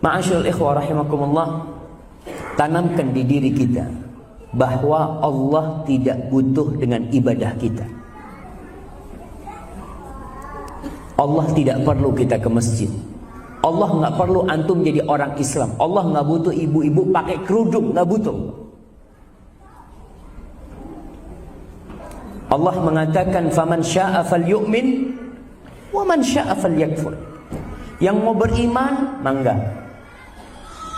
Ma'asyiral ikhwah rahimakumullah, tanamkan di diri kita bahwa Allah tidak butuh dengan ibadah kita. Allah tidak perlu kita ke masjid. Allah nggak perlu antum jadi orang Islam. Allah nggak butuh ibu-ibu pakai kerudung, nggak butuh. Allah mengatakan faman syaa falyu'min wa man syaa falyakfur. Yang mau beriman, mangga.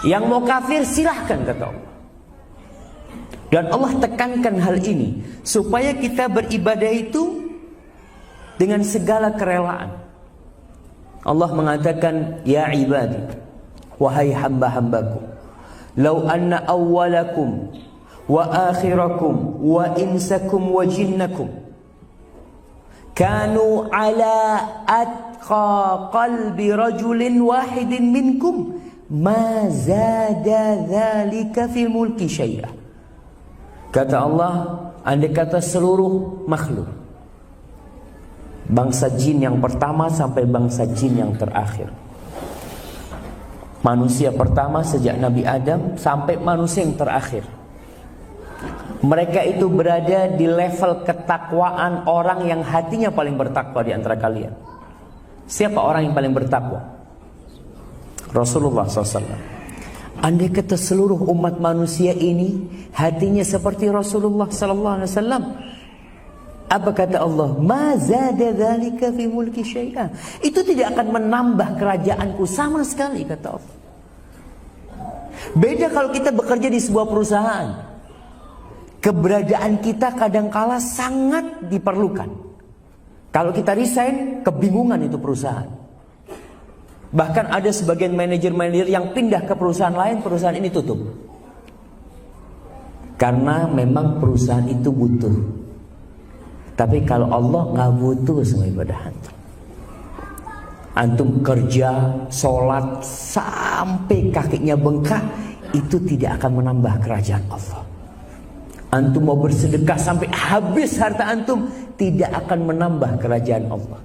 Yang mau kafir, silahkan, kata Allah. Dan Allah tekankan hal ini supaya kita beribadah itu dengan segala kerelaan. Allah mengatakan, ya ibadi, wahai hamba-hambaku, law anna awwalakum wa akhirakum wa insakum wa jinnakum kanu ala atqa qalbi rajulin wahidin minkum ma zada dzalika fi mulki syai'a. Kata Allah, andai kata seluruh makhluk, bangsa jin yang pertama sampai bangsa jin yang terakhir, manusia pertama sejak Nabi Adam sampai manusia yang terakhir, mereka itu berada di level ketakwaan orang yang hatinya paling bertakwa di antara kalian. Siapa orang yang paling bertakwa? Rasulullah SAW. Andai kata seluruh umat manusia ini hatinya seperti Rasulullah SAW, apa kata Allah? Ma zada dzalika fi mulki syai'a. Itu tidak akan menambah kerajaanku sama sekali, kata Allah. Beda kalau kita bekerja di sebuah perusahaan. Keberadaan kita kadangkala sangat diperlukan. Kalau kita resign, kebingungan itu perusahaan. Bahkan ada sebagian manajer-manajer yang pindah ke perusahaan lain, perusahaan ini tutup. Karena memang perusahaan itu butuh. Tapi kalau Allah nggak butuh semua ibadah antum. Antum kerja, sholat sampai kakinya bengkak, itu tidak akan menambah kerajaan Allah. Antum mau bersedekah sampai habis harta antum, tidak akan menambah kerajaan Allah.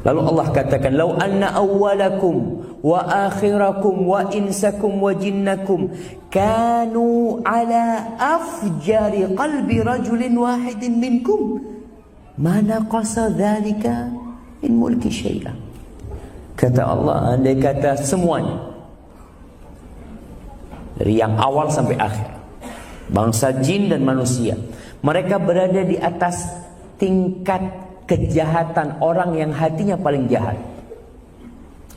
Lalu Allah katakan, "Lau anna awwalakum wa akhirakum wa insakum wa jinnakum kanu ala afjari qalbi rajulin wahidin minkum ma naqasa dzalika min mulki syai'a." Kata Allah, andai kata semuanya dari yang awal sampai akhir, bangsa jin dan manusia, mereka berada di atas tingkat kejahatan orang yang hatinya paling jahat.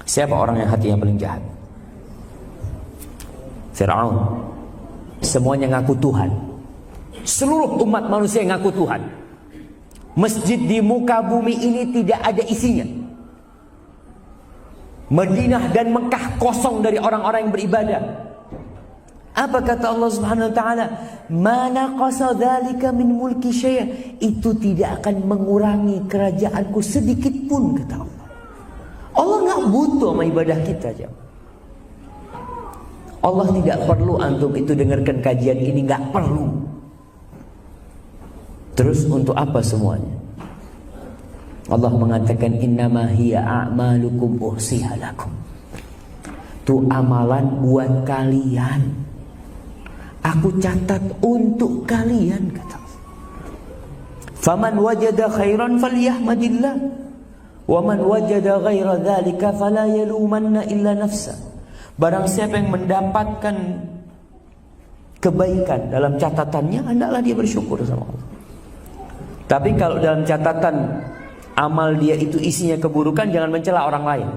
Siapa orang yang hatinya paling jahat? Fir'aun. Semuanya ngaku Tuhan. Seluruh umat manusia ngaku Tuhan. Masjid di muka bumi ini tidak ada isinya. Madinah dan Mekah kosong dari orang-orang yang beribadah. Apa kata Allah Subhanahu wa taala? Mana qasa dzalika min mulki syai'. Itu tidak akan mengurangi kerajaanku sedikit pun, kata Allah. Allah enggak butuh sama ibadah kita, jemaah. Allah tidak perlu antum itu dengarkan kajian ini, enggak perlu. Terus untuk apa semuanya? Allah mengatakan innama hiya a'malukum uhsiha lakum. Itu amalan buat kalian. Aku catat untuk kalian, kata Allah. Faman wajada khairan falyahmadillah, wa man wajada ghaira dzalika fala yalumanna illa nafsa. Barang siapa yang mendapatkan kebaikan dalam catatannya, hendaklah dia bersyukur sama Allah. Tapi kalau dalam catatan amal dia itu isinya keburukan, jangan mencela orang lain.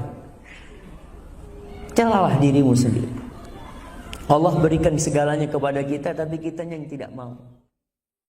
Celalah dirimu sendiri. Allah berikan segalanya kepada kita, tapi kitanya yang tidak mau.